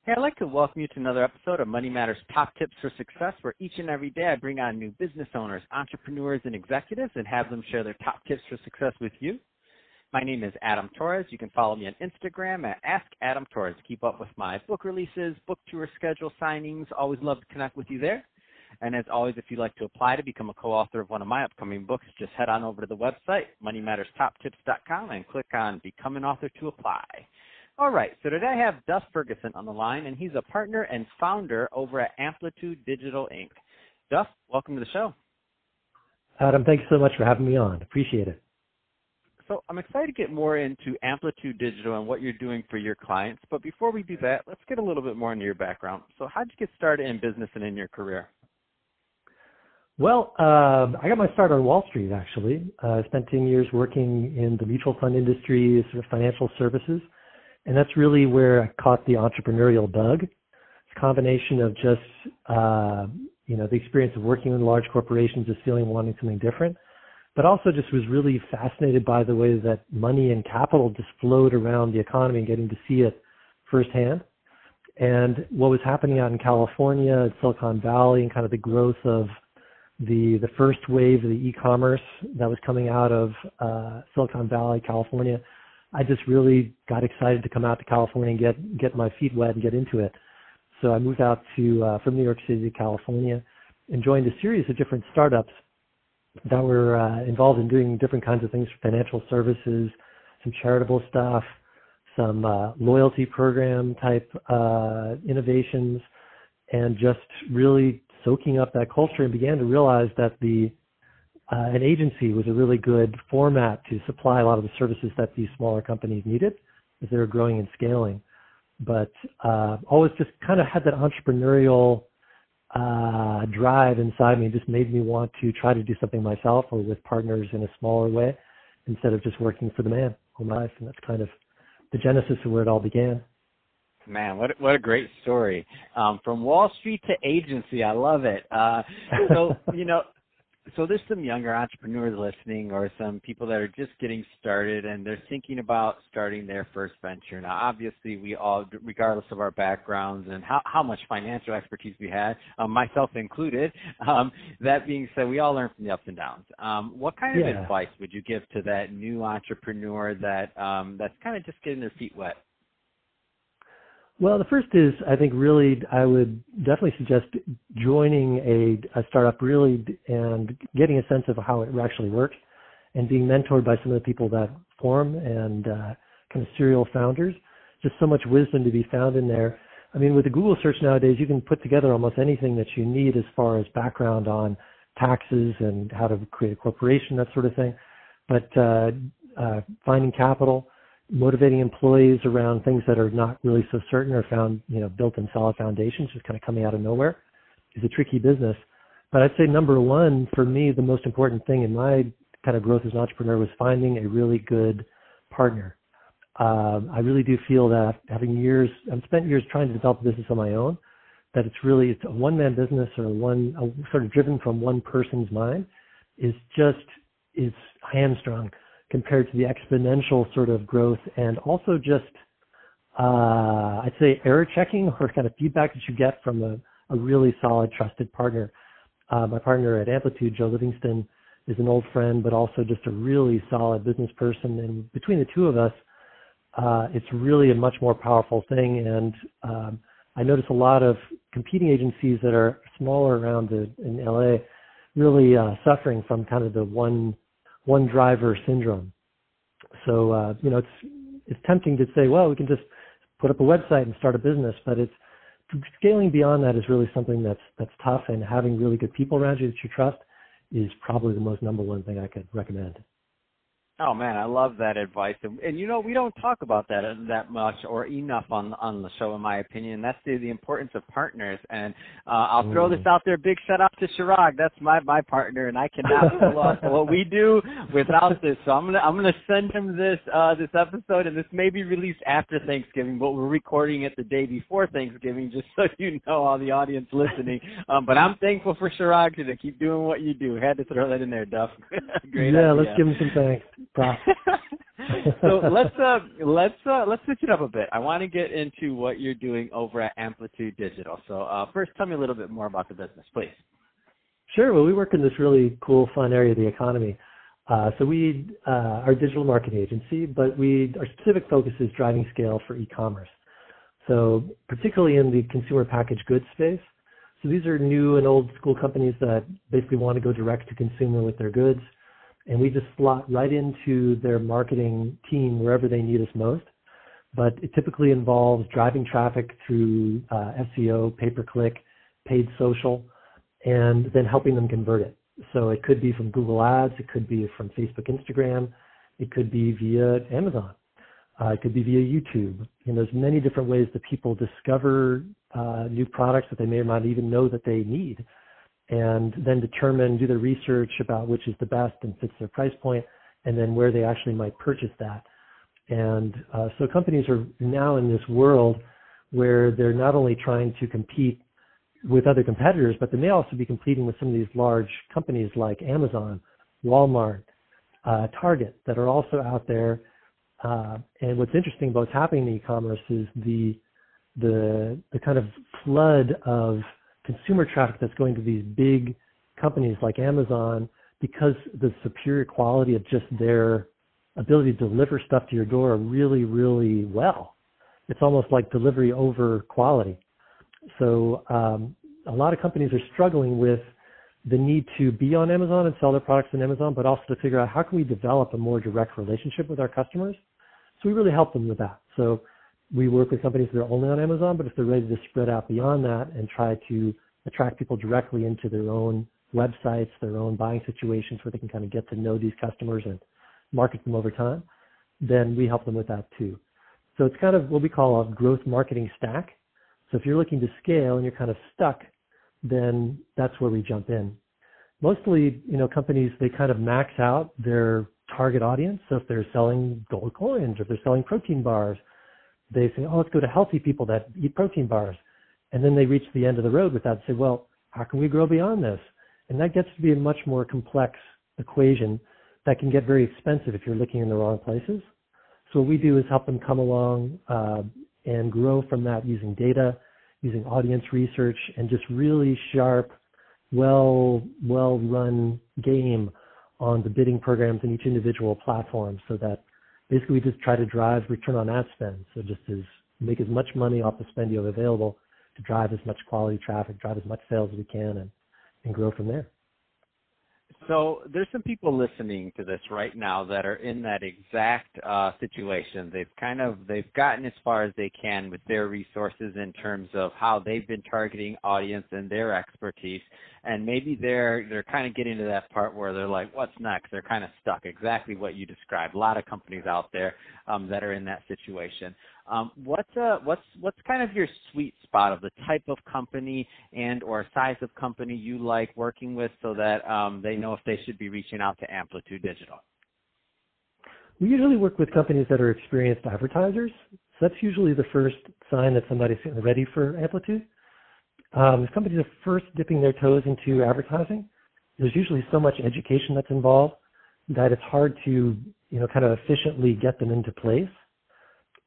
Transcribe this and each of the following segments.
Hey, I'd like to welcome you to another episode of Money Matters Top Tips for Success, where each and every day I bring on new business owners, entrepreneurs, and executives and have them share their top tips for success with you. My name is Adam Torres. You can follow me on Instagram at AskAdamTorres. Keep up with my book releases, book tour schedule, signings. Always love to connect with you there. And as always, if you'd like to apply to become a co-author of one of my upcoming books, just head on over to the website, moneymatterstoptips.com, and click on Become an Author to apply. All right, so today I have Duff Ferguson on the line, and he's a partner and founder over at Amplitude Digital Inc. Duff, welcome to the show. Adam, thanks so much for having me on. Appreciate it. So I'm excited to get more into Amplitude Digital and what you're doing for your clients. But before we do that, let's get a little bit more into your background. So how did you get started in business and in your career? Well, I got my start on Wall Street, actually. I spent 10 years working in the mutual fund industry, sort of financial services. And that's really where I caught the entrepreneurial bug. It's a combination of just, the experience of working in large corporations, just wanting something different, but also just was really fascinated by the way that money and capital just flowed around the economy and getting to see it firsthand. And what was happening out in California, Silicon Valley, and kind of the growth of the first wave of the e-commerce that was coming out of Silicon Valley, California, I just really got excited to come out to California and get my feet wet and get into it. So I moved out from New York City to California and joined a series of different startups that were involved in doing different kinds of things for financial services, some charitable stuff, some loyalty program type innovations, and just really soaking up that culture, and began to realize that an agency was a really good format to supply a lot of the services that these smaller companies needed as they were growing and scaling. But always just kind of had that entrepreneurial drive inside me. It just made me want to try to do something myself or with partners in a smaller way instead of just working for the man all my life. And that's kind of the genesis of where it all began. Man, what a great story. From Wall Street to agency. I love it. So there's some younger entrepreneurs listening, or some people that are just getting started and they're thinking about starting their first venture. Now, obviously, we all, regardless of our backgrounds and how much financial expertise we had, myself included, that being said, we all learn from the ups and downs. What kind of advice would you give to that new entrepreneur that's kind of just getting their feet wet? Well, the first is, I think, really, I would definitely suggest joining a startup really and getting a sense of how it actually works and being mentored by some of the people that form and kind of serial founders. Just so much wisdom to be found in there. I mean, with the Google search nowadays, you can put together almost anything that you need as far as background on taxes and how to create a corporation, that sort of thing. But finding capital, motivating employees around things that are not really so certain or found, built in solid foundations, just kind of coming out of nowhere, is a tricky business. But I'd say number one, for me, the most important thing in my kind of growth as an entrepreneur was finding a really good partner. I really do feel that I've spent years trying to develop a business on my own, that it's a one-man business or sort of driven from one person's mind is hamstrung compared to the exponential sort of growth, and also just, I'd say, error checking or kind of feedback that you get from a really solid, trusted partner. My partner at Amplitude, Joe Livingston, is an old friend, but also just a really solid business person. And between the two of us, it's really a much more powerful thing. And I notice a lot of competing agencies that are smaller around in LA really suffering from kind of the one driver syndrome. So, it's tempting to say, well, we can just put up a website and start a business, but scaling beyond that is really something that's tough, and having really good people around you that you trust is probably the most number one thing I could recommend. Oh, man, I love that advice. And we don't talk about that much or enough on the show, in my opinion. That's the importance of partners. And I'll throw this out there. Big shout out to Chirag. That's my partner, and I cannot pull off what we do without this. So I'm gonna send him this episode, and this may be released after Thanksgiving, but we're recording it the day before Thanksgiving, just so you know, all the audience listening. But I'm thankful for Chirag to keep doing what you do. Had to throw that in there, Duff. Great idea. Let's give him some thanks. So let's switch it up a bit. I want to get into what you're doing over at Amplitude Digital. So first, tell me a little bit more about the business, please. Sure. Well, we work in this really cool, fun area of the economy. So we are a digital marketing agency, but our specific focus is driving scale for e-commerce. So particularly in the consumer packaged goods space. So these are new and old school companies that basically want to go direct to consumer with their goods. And we just slot right into their marketing team wherever they need us most. But it typically involves driving traffic through SEO, pay-per-click, paid social, and then helping them convert it. So it could be from Google Ads, it could be from Facebook, Instagram, it could be via Amazon, it could be via YouTube. And there's many different ways that people discover new products that they may or not even know that they need, and then do their research about which is the best and fits their price point, and then where they actually might purchase that. And so companies are now in this world where they're not only trying to compete with other competitors, but they may also be competing with some of these large companies like Amazon, Walmart, Target that are also out there. And what's interesting about what's happening in e-commerce is the kind of flood of consumer traffic that's going to these big companies like Amazon, because the superior quality of just their ability to deliver stuff to your door really, really well. It's almost like delivery over quality. So a lot of companies are struggling with the need to be on Amazon and sell their products on Amazon, but also to figure out how can we develop a more direct relationship with our customers. So we really help them with that. So we work with companies that are only on Amazon, but if they're ready to spread out beyond that and try to attract people directly into their own websites, their own buying situations where they can kind of get to know these customers and market them over time, then we help them with that too. So it's kind of what we call a growth marketing stack. So if you're looking to scale and you're kind of stuck, then that's where we jump in. Mostly, companies, they kind of max out their target audience. So if they're selling gold coins or if they're selling protein bars, they say, let's go to healthy people that eat protein bars. And then they reach the end of the road with that and say, well, how can we grow beyond this? And that gets to be a much more complex equation that can get very expensive if you're looking in the wrong places. So what we do is help them come along and grow from that using data, using audience research, and just really sharp, well-run game on the bidding programs in each individual platform, so that basically we just try to drive return on ad spend. So just make as much money off the spend you have available to drive as much quality traffic, drive as much sales as we can, and grow from there. So there's some people listening to this right now that are in that exact situation. They've gotten as far as they can with their resources in terms of how they've been targeting audience and their expertise, and maybe they're kind of getting to that part where they're like, what's next? They're kind of stuck. Exactly what you described. A lot of companies out there that are in that situation. What's kind of your sweet spot of the type of company and or size of company you like working with, so that they know if they should be reaching out to Amplitude Digital? We usually work with companies that are experienced advertisers. So that's usually the first sign that somebody's ready for Amplitude. If companies are first dipping their toes into advertising, there's usually so much education that's involved that it's hard to, kind of efficiently get them into place.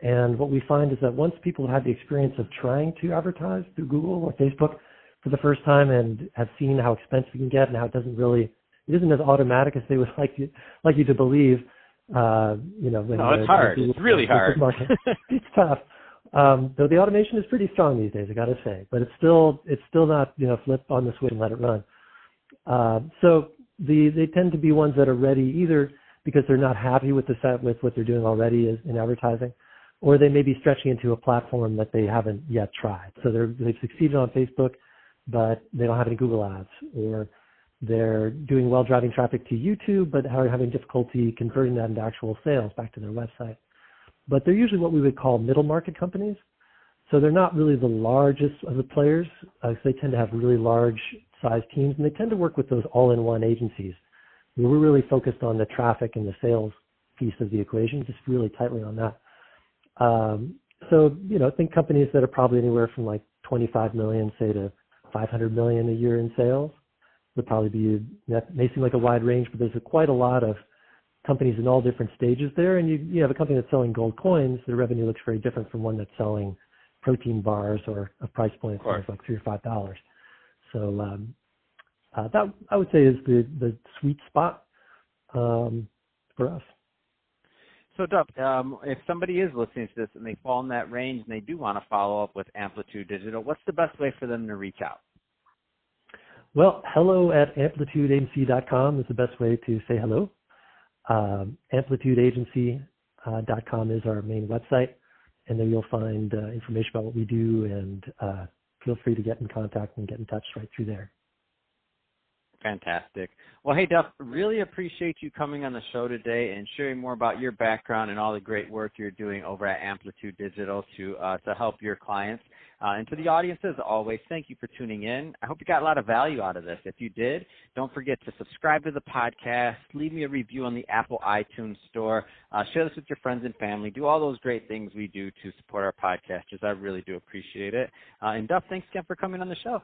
And what we find is that once people have had the experience of trying to advertise through Google or Facebook for the first time and have seen how expensive it can get and how it isn't as automatic as they would like you to believe. No, it's hard. It's really hard. It's tough. Though the automation is pretty strong these days, I got to say, but it's still not, flip on the switch and let it run. So they tend to be ones that are ready either because they're not happy with what they're doing already in advertising, or they may be stretching into a platform that they haven't yet tried. So they've succeeded on Facebook, but they don't have any Google ads, or they're doing well driving traffic to YouTube, but are having difficulty converting that into actual sales back to their website. But they're usually what we would call middle market companies. So they're not really the largest of the players. So they tend to have really large size teams, and they tend to work with those all-in-one agencies. We're really focused on the traffic and the sales piece of the equation, just really tightly on that. So, think companies that are probably anywhere from like 25 million, say, to 500 million a year in sales would probably be, that may seem like a wide range, but there's quite a lot of companies in all different stages there. And you have a company that's selling gold coins, the revenue looks very different from one that's selling protein bars or a price point of like $3 or $5. So that I would say is the sweet spot for us. So, Duff, if somebody is listening to this and they fall in that range and they do want to follow up with Amplitude Digital, what's the best way for them to reach out? Well, hello@amplitudeagency.com is the best way to say hello. Amplitudeagency.com is our main website, and there you'll find information about what we do, and feel free to get in contact and get in touch right through there. Fantastic. Well, hey, Duff, really appreciate you coming on the show today and sharing more about your background and all the great work you're doing over at Amplitude Digital to help your clients. And to the audience, as always, thank you for tuning in. I hope you got a lot of value out of this. If you did, don't forget to subscribe to the podcast, leave me a review on the Apple iTunes store, share this with your friends and family, do all those great things we do to support our podcasters. I really do appreciate it. And Duff, thanks again for coming on the show.